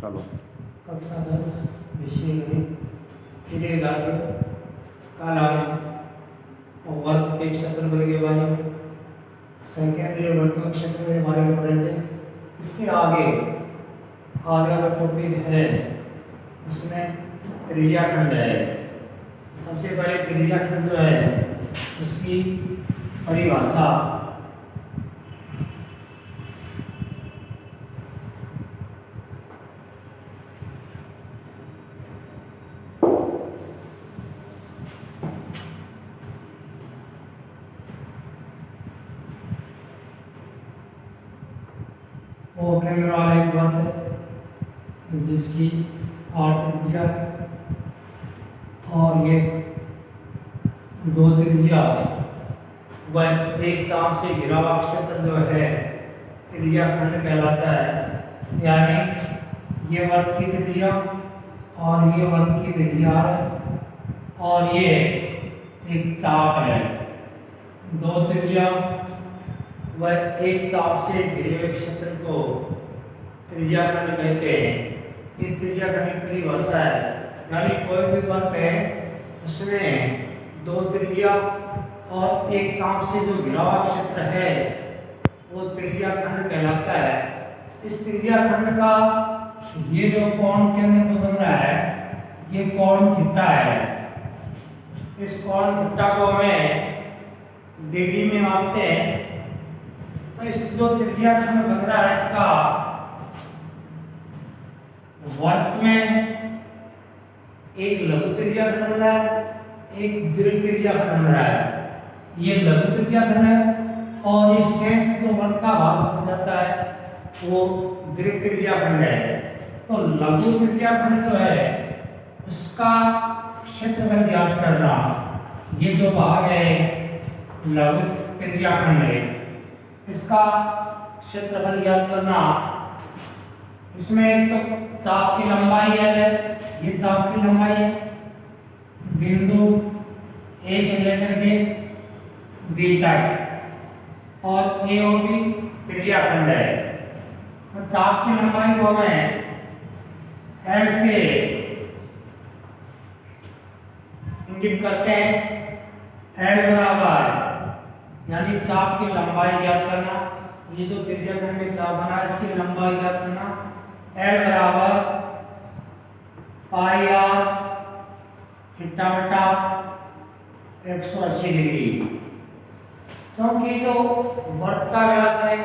चलो कक्षा 10 विषय गणित धीरे धातु कालाम और वर्ग के क्षेत्रफल के बारे में संकेंद्रीय वृत्तों के क्षेत्र के बारे में पढ़े थे। इसके आगे आज का जो टॉपिक है उसमें त्रिज्याखंड है। सबसे पहले त्रिज्याखंड जो है उसकी परिभाषा वो केंद्र वाला एक वृत्त है जिसकी त्रिज्या है और ये दो त्रिज्या व एक चाप से घिरा हुआ क्षेत्र जो है त्रिज्याखंड कहलाता है। यानी ये वृत्त की त्रिज्या और ये वृत्त की त्रिज्या है और ये एक चाप है। दो त्रिज्या व एक चाप से घिरे हुए क्षेत्र को त्रिज्याखंड कहते हैं। ये त्रिज्याखंड की परिभाषा है। यानी कोई भी वृत्त है उसमें दो त्रिज्या और एक चाप से जो घिरा हुआ क्षेत्र है वो त्रिज्याखंड कहलाता है। इस त्रिज्याखंड का ये जो कोण केंद्र पे बन रहा है ये कोण थीटा है। इस कोण थीटा को हमें डिग्री में मापते हैं। तो इस जो त्रिज्याखंड बन रहा है इसका वर्त में एक लघु त्रिज्याखंड बन रहा है, एक दीर्घ त्रिज्याखंड बन रहा है। ये लघु त्रिज्याखंड है और ये शेष जो वर्त का भाग बन जाता है वो दीर्घ त्रिज्याखंड है। तो लघु त्रिज्याखंड जो है उसका क्षेत्रफल ज्ञात करना, ये जो भाग है लघु त्रिज्याखंड है इसका क्षेत्रफल ज्ञात करना। इसमें तो चाप की लंबाई है, ये चाप की लंबाई है बिंदु ए से लेकर के बी तक और ए और बी त्रिज्याखंड है। तो चाप की लंबाई को हमें एल से इंगित करते हैं। एल बराबर यानी चाप की लंबाई ज्ञात करना, ये जो त्रिज्याखंड में चाप बना है इसकी लंबाई ज्ञात करना। एल बराबर पाई आर थीटा बटा 180 डिग्री। क्योंकि जो वर्त का व्यास है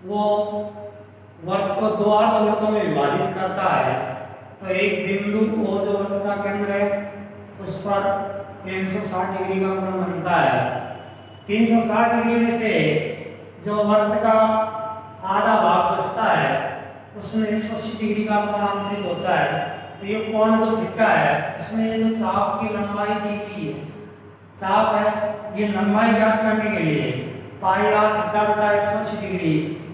वो वर्त को दो अर्धवर्तों में विभाजित करता है। तो एक बिंदु ओ जो वर्त का केंद्र है उस पर 360 डिग्री का कोण बनता है। 360 डिग्री में से जो वर्त का आधा भाग बचता है उसमें 180 डिग्री का कोण अंतरित होता है। तो ये कोण जो थीटा है उसमें ये जो चाप की लंबाई दी गई है, चाप है, ये लंबाई ज्ञात करने के लिए पाई आर थीटा बटा 180 डिग्री,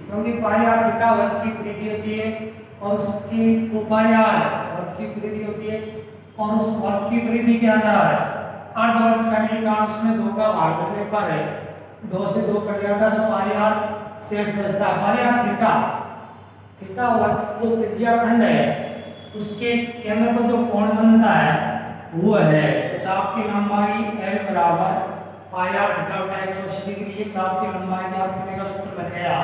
क्योंकि पाई आर थीटा वर्त की परिधि होती है और उसकी पाई आर वर्त की परिधि होती है और उस वर्त की परिधि के अंदर अर्धवर्त करने का उसमें दो का भाग होने पर है, दो से दो कट जाता है तो पाई आर शेष बचता है। पाई आर थीटा, थीटा वर्त जो त्रिज्याखंड है उसके केंद्र पर जो कोण बनता है वो है। तो चाप की लंबाई एल बराबर पाई आर थीटा बटा 180 डिग्री, ये चाप की लंबाई ज्ञात करने का सूत्र बन गया।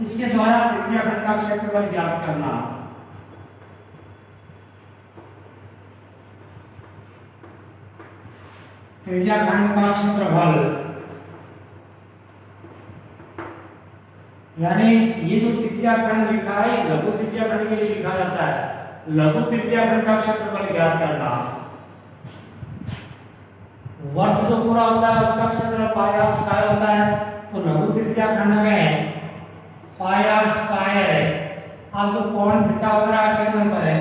इसके द्वारा त्रिज्याखंड का क्षेत्रफल ज्ञात करना। त्रिज्याखंड का क्षेत्रफल यानी ये जो त्रिज्याखंड लिखा है लघु त्रिज्याखंड के लिए लिखा जाता है। लघु त्रिज्याखंड का क्षेत्रफल ज्ञात करना। वर्त जो पूरा होता है उसका क्षेत्रफल पाई आर स्क्वायर होता है। तो लघु त्रिज्याखंड में पाई आर स्क्वायर है। अब जो कोण थीटा वगैरह केंद्र पर है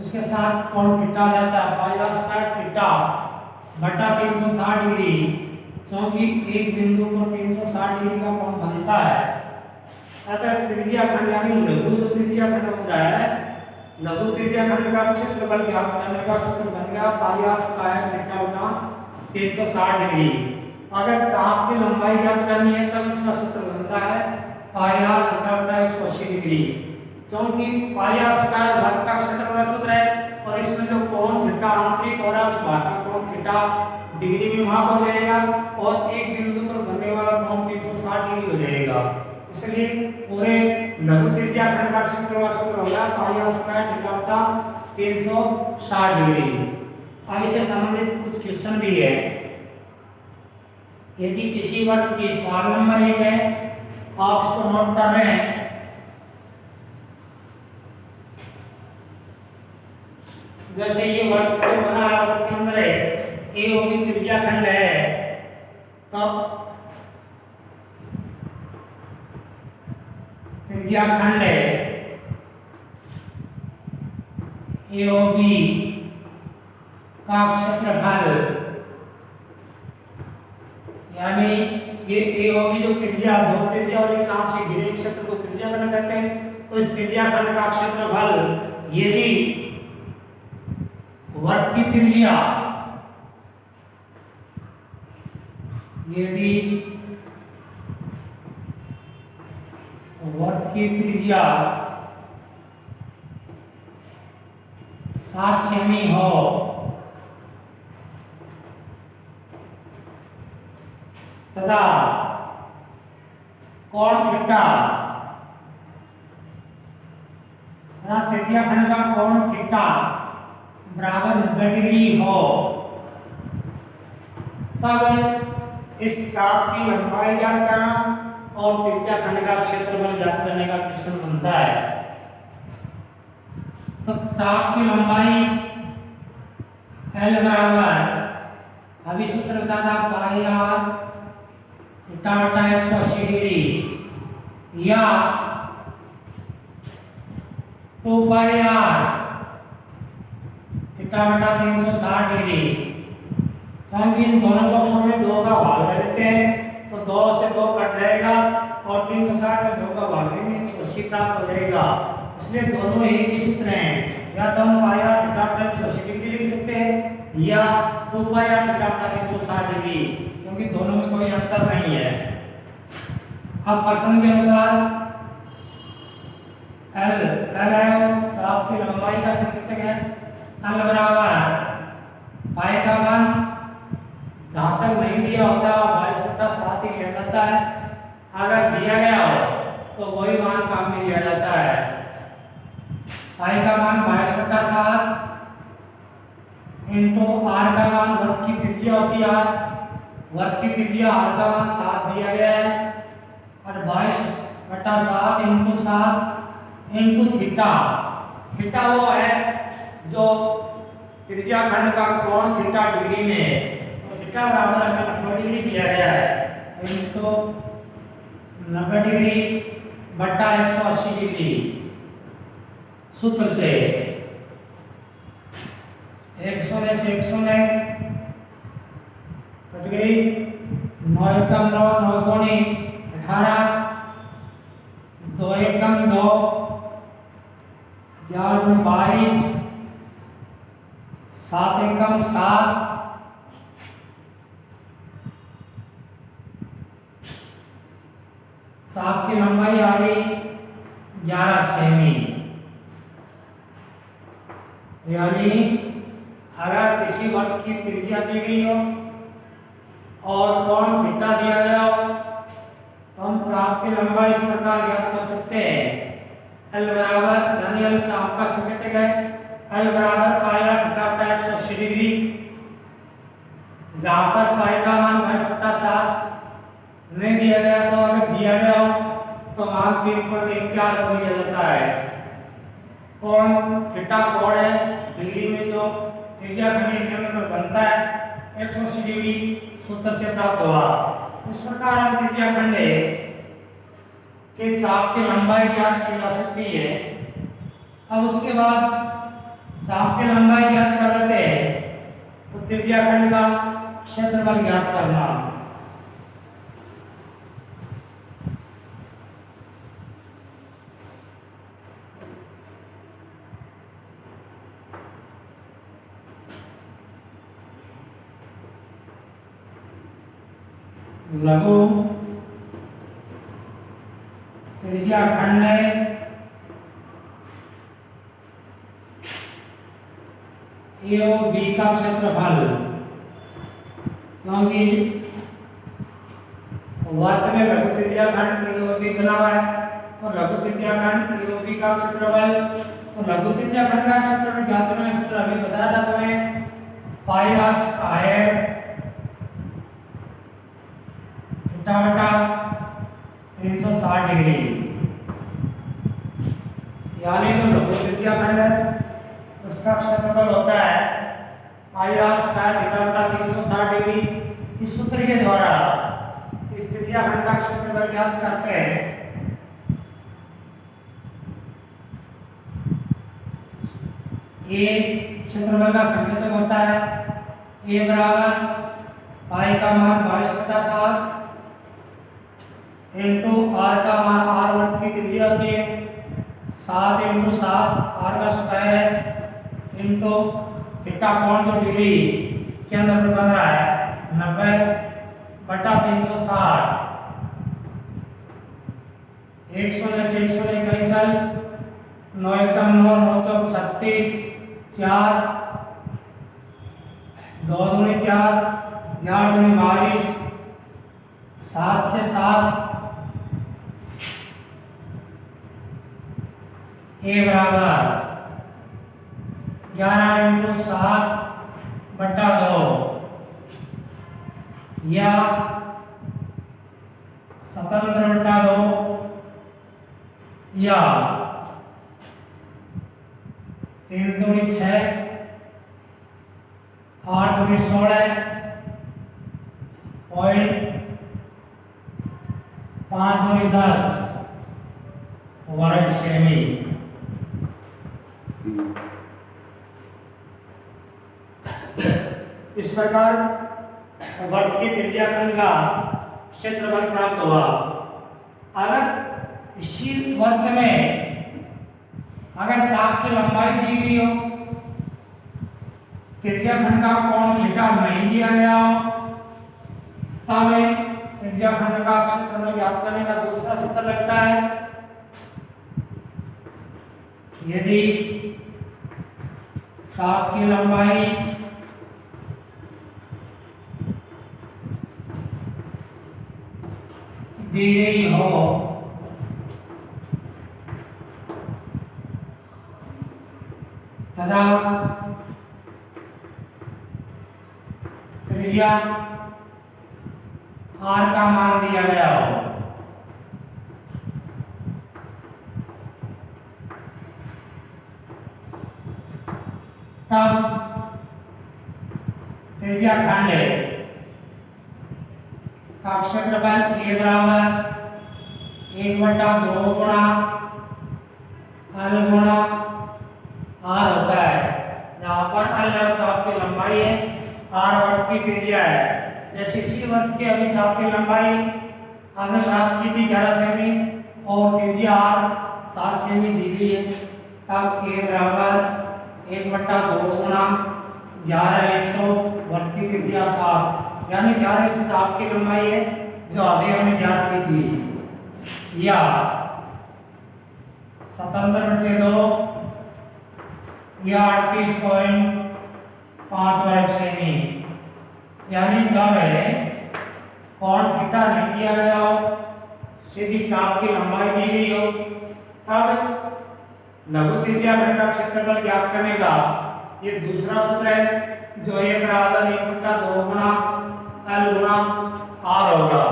उसके साथ कोण थीटा आ जाता है पाई आर स्क्वायर थीटा बटा 360 डिग्री, क्योंकि एक बिंदु पर 360 डिग्री का कोण बनता है। अतः त्रिज्याखंड यानी लघु जो त्रिज्याखंड बन रहा है, लघु त्रिज्याखंड का क्षेत्रफल ज्ञात करने का सूत्र बन गया पाई आर स्क्वायर थीटा बटा 360 डिग्री। अगर चाप की लंबाई ज्ञात करनी है तब इसका सूत्र बनता है पाई आर थीटा बटा 180 डिग्री। क्योंकि पाई आर स्क्वायर वर्ग का क्षेत्रफल का सूत्र है और इसमें जो कोण थीटा अंतरित हो रहा है उस भाग का कोण थीटा डिग्री में माप हो जाएगा और एक बिंदु पर बनने वाला कोण 360 डिग्री हो जाएगा। इसलिए पूरे लघु त्रिज्या खंड का क्षेत्रफल का सूत्र होगा पाई आर स्क्वायर थीटा बटा 360 डिग्री। अब इससे संबंधित कुछ क्वेश्चन भी है। यदि किसी वर्ग की सवाल नंबर 1 है, आप इसको नोट कर रहे हैं। जैसे ये वर्ग जो बना है वर्ग के अंदर है ए ओ बी त्रिज्या खंड है, तो त्रिज्या खंड है ए ओ बी का क्षेत्रफल, यानी ये ए ओ बी जो त्रिज्या दो त्रिज्या और एक साथ से घिरे क्षेत्र को त्रिज्या खंड कहते हैं। तो इस त्रिज्या खंड का क्षेत्रफल यदि वर्ग की त्रिज्या यदि वर्ग की त्रिज्या 7 सेमी हो तथा कोण थीटा त्रिज्या खंड का कोण थीटा बराबर 90 डिग्री हो, तब इस चाप की लंबाई ज्ञात करना और त्रिज्या खंड का क्षेत्रफल ज्ञात करने का क्वेश्चन बनता है। तो चाप की लंबाई L बराबर अभी सूत्र बताना पाई आर थीटा बटा 180 डिग्री या 2 पाई आर थीटा बटा 360 डिग्री। क्योंकि इन दोनों पक्षों में 2 का भाग ले लेते हैं तो 2 से 2 कट जाएगा और 360 में 2 का भाग देंगे 180 प्राप्त हो जाएगा। इसलिए दोनों एक ही सूत्र हैं, या तो हम पाई आर थीटा बटा 180 डिग्री लिख सकते हैं या 2 पाई आर थीटा बटा 360 डिग्री, क्योंकि दोनों में कोई अंतर नहीं है। अब प्रश्न के अनुसार L है चाप की लंबाई का संकेतक है, L बराबर पाई का मान जहाँ तक नहीं दिया होता 22/7 ही लिया जाता है, अगर दिया गया हो तो वही मान काम में लिया जाता है। पाई का मान 22/7 इंटू आर का मान वर्ग की त्रिज्या होती है, वर्ग की त्रिज्या आर का मान 7 दिया गया है और 22/7 इंटू 7 इंटू थीटा। थीटा वो है जो त्रिज्या खंड का कोण थीटा डिग्री में है, तो थीटा बराबर हमें 90 डिग्री दिया गया है इंटू 90 डिग्री बटा 180 डिग्री। सूत्र से 100 से 100 कट गई, 9 एकम 9 9 दूनी 18, 2 एकम 2 11 दूनी 22, 7 एकम 7, चाप की लंबाई आ गई 11 सेमी। यानी अगर किसी वर्ग की त्रिज्या दी गई हो और कोण थीटा दिया गया हो तो हम चाप की लंबाई इस प्रकार ज्ञात कर सकते हैं। L बराबर यानी L चाप का संकेतक है, L बराबर पाई आर थीटा बटा 180 डिग्री, जहां पर पाई का मान 22/7 नहीं दिया गया, तो अगर दिया गया हो तो मान 3.14 को लिया जाता है। कोण थीटा कोण है डिग्री में जो त्रिज्या खंड के केंद्र पर बनता है 180 डिग्री सूत्र से प्राप्त हुआ। इस प्रकार हम त्रिज्या खंड के चाप की लंबाई ज्ञात की जा सकती है। अब उसके बाद चाप की लंबाई ज्ञात कर लेते हैं तो त्रिज्या खंड का क्षेत्रफल ज्ञात करना। लघु त्रिज्या खंड है ए और बी का क्षेत्रफल, क्योंकि वर्त में लघु त्रिज्या खंड ए और बी बना हुआ है, तो लघु त्रिज्या खंड ए और बी का क्षेत्रफल, तो लघु त्रिज्या खंड का क्षेत्रफल ज्ञात करना सूत्र अभी बताया था तुम्हें, पाई आर स्क्वायर थीटा बटा 360 डिग्री, यानी जो लघु त्रिज्या खंड है उसका क्षेत्रफल होता है पाई आर स्क्वायर थीटा बटा 360 डिग्री। इस सूत्र के द्वारा इस त्रिज्या खंड का क्षेत्रफल ज्ञात करते हैं। ए क्षेत्रफल का संकेतक होता है ए बराबर पाई का मान 22/7 इंटू आर का मान, आर वर्ग की त्रिज्या होती है 7 इंटू 7 आर का स्क्वायर है इंटू थीटा कोण जो डिग्री के अंदर बन रहा है 90/360, एक शून्य से एक शून्य कैंसल, 9 एकम 9, 9 चौक 36, 4 2 दूनी 4, 11 दूनी 22, 7 से 7 ए बराबर 11 इंटू 7/2 या 17/2 या 3 दूनी 6, 8 दूनी 16 पॉइंट 5 दूनी 10 वर्ग सेमी। इस प्रकार वर्त की त्रिज्या खंड का क्षेत्रफल प्राप्त हुआ। अगर इसी वर्त में अगर चाप की लंबाई दी गई हो, त्रिज्या खंड का कोण थीटा नहीं दिया गया हो, तब त्रिज्या खंड का क्षेत्रफल ज्ञात करने का दूसरा सूत्र लगता है। यदि चाप की लंबाई दी गई हो तथा त्रिज्या आर का मान दिया गया हो, तब त्रिज्या खंड का क्षेत्रफल ए बराबर 1/2 गुणा एल गुणा आर होता है, जहाँ पर एल चाप की लंबाई है, आर वर्ग की त्रिज्या है। जैसे इसी वर्ग की अभी चाप की लंबाई हमने प्राप्त की थी 11 सेमी और त्रिज्या आर 7 सेमी दी गई है, तब ए बराबर 1/2 गुणा 11 इंटू वर्ग की त्रिज्या 7, यानी 11 इस चाप की लंबाई है जो अभी हमने ज्ञात की थी, या 17/2 या 38.5 वर्ग सेमी। यानी जब कोण थीटा नहीं दिया गया हो, सीधी चाप की लंबाई दी गई हो, तब लघु त्रिज्या खंड का क्षेत्रफल ज्ञात करने का ये दूसरा सूत्र है जो ए बराबर 1/2 गुणा एल गुणा आर होगा।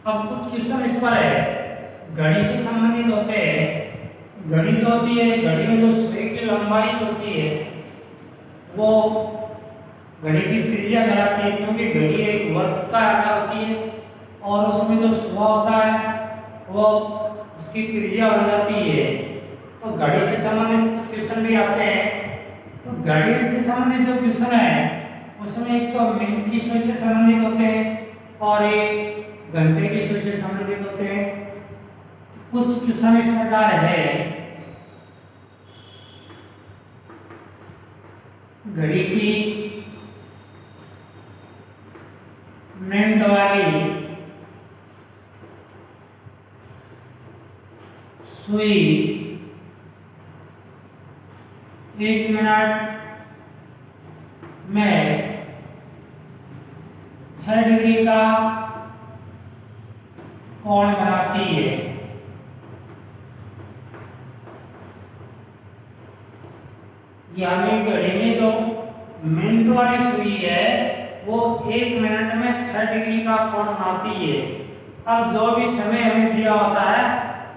अब कुछ क्वेश्चन इस पर है, घड़ी से संबंधित होते हैं। घड़ी जो होती है, घड़ी में जो सुई की लंबाई होती है वो घड़ी की त्रिज्या कहलाती है, क्योंकि घड़ी एक वर्ग का आकार होती है और उसमें जो सुआ होता है वो उसकी त्रिज्या बन जाती है। तो घड़ी से संबंधित कुछ क्वेश्चन भी आते हैं। तो घड़ी से संबंधित जो क्वेश्चन है उसमें एक तो मिनट की सुई से संबंधित होते हैं और एक घंटे की सुई से संबंधित होते हैं। कुछ क्वेश्चन इस प्रकार है, घड़ी की सुई 1 मिनट में 6 डिग्री का कोण बनाती है। यानी घड़ी में जो मिनट वाली सुई है वो 1 मिनट में 6 डिग्री का कोण बनाती है। अब जो भी समय हमें दिया होता है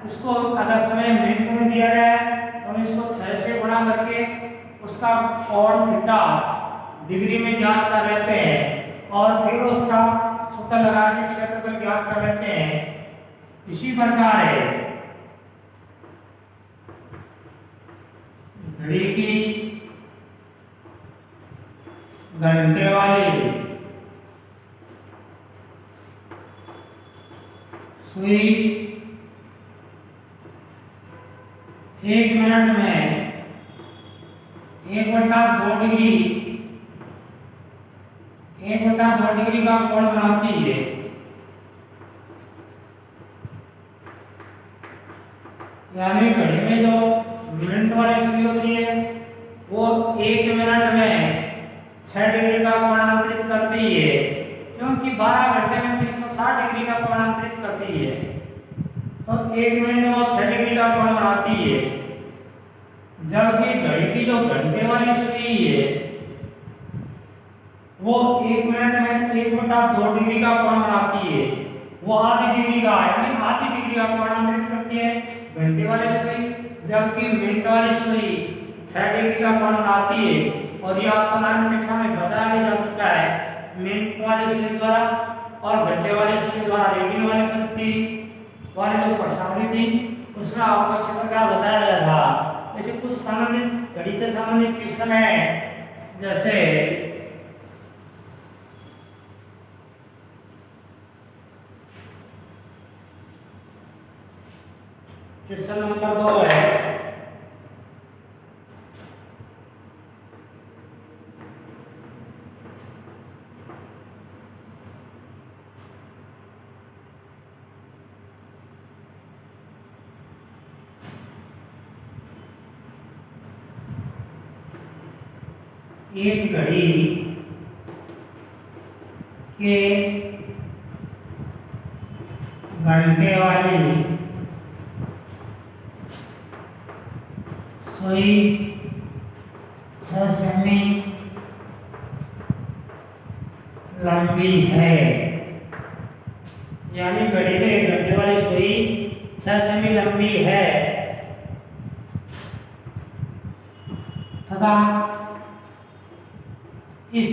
उसको अगर समय मिनट में दिया गया है तो हम इसको 6 से गुणा करके उसका कोण थीटा डिग्री में ज्ञात कर लेते हैं और फिर उसका सूत्र लगा के क्षेत्रफल ज्ञात कर लेते हैं। इसी प्रकार है घड़ी की घंटे वाली सुई 1 मिनट में 1/2 डिग्री 1/2 डिग्री का कोण बनाती है। यानी घड़ी में जो मिनट वाली सुई होती है वो 1 मिनट में 6 डिग्री का कोणांतरित करती है, क्योंकि 12 घंटे में 360 डिग्री का कोणांतरित करती है। तो 1 मिनट में वो 6 डिग्री का कोण बनाती है। जबकि घड़ी की जो घंटे वाली सुई है वो 1 मिनट में 1/2 डिग्री का कोण बनाती है। वो आधी डिग्री का यानी आधी डिग्री का कोणांतरित करती है घंटे वाली सुई, जबकि मिनट वाली सुई 6 डिग्री का कोण बनाती है। और ये आपको 9वीं कक्षा में बताया भी जा चुका है। मिनट वाली सुई द्वारा और घंटे वाली सुई द्वारा रेडियन वाली पद्धति वाली जो प्रश्नावली थी उसमें आपको अच्छी प्रकार बताया गया था। जैसे कुछ संबंधित घड़ी से संबंधित क्वेश्चन है, जैसे क्वेश्चन नंबर 2 है एक घड़ी के घंटे वाली सुई 6 सेमी लंबी है। यानी घड़ी में एक घंटे वाली सुई 6 सेमी लंबी है तथा इस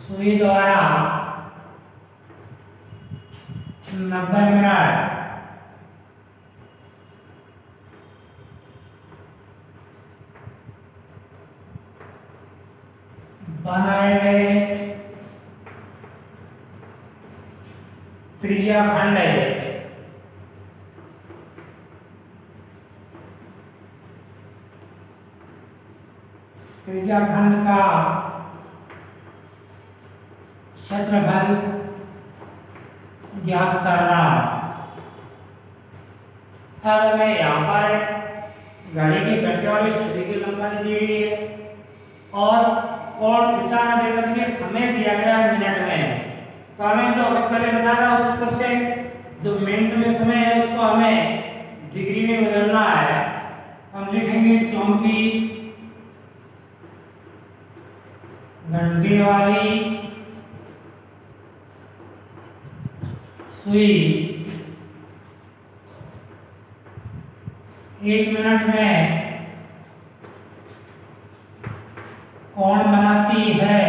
सुई द्वारा 90 मिनट बनाए गए त्रिज्या खंड है। त्रिज्या खंड का क्षेत्रफल ज्ञात करना। अब हमें यहाँ पर घड़ी की घंटे वाली सुई की लंबाई दी गई है और कोण थीटा न देकर के समय दिया गया मिनट में। तो हमें जो अभी पहले बताया था उस सूत्र से जो मिनट में समय है उसको हमें डिग्री में बदलना है। हम लिखेंगे चौकी घंटे वाली सुई 1 मिनट में कोण बनाती है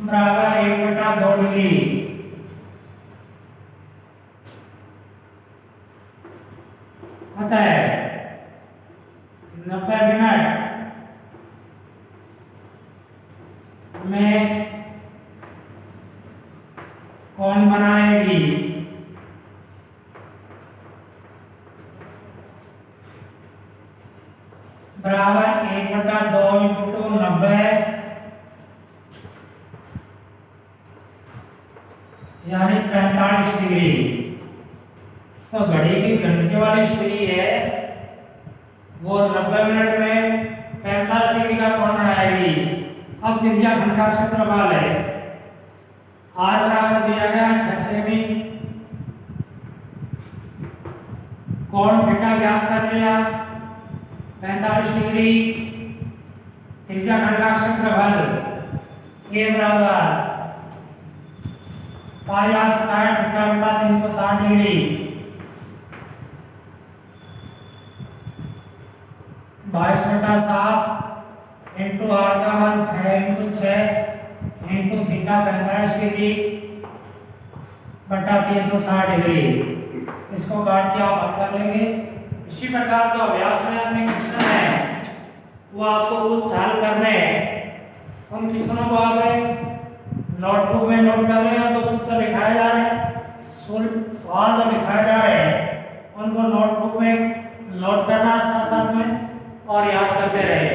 बराबर 1/2 डिग्री। होता है 90 मिनट में कौन बनाएगी बराबर 1/2 × 90 यानी 45 डिग्री। तो घड़ी की घंटे वाली सुई है वो 90 मिनट में 45 डिग्री का कोण बनाएगी। अब त्रिज्या खंड का क्षेत्रफल है r बराबर दिया गया 6 सेमी, कोण थीटा ज्ञात कर लिया 45 डिग्री, त्रिज्या खंड का क्षेत्रफल a बराबर पाई r स्क्वायर थीटा बटा 360 डिग्री 22/7 इंटू r का मान 6 इंटू 6 इंटू थीटा 45 डिग्री बटा 360 डिग्री। इसको काट के आप हल कर लेंगे। इसी प्रकार जो अभ्यास में अपने क्वेश्चन है वो आपको कुछ हल करने हैं। उन क्वेश्चनों को आप नोटबुक में नोट कर रहे हैं। जो सूत्र लिखाए जा रहे हैं, सवाल जो लिखाए जा रहे हैं उनको नोटबुक में नोट करना साथ साथ में और याद करते रहे।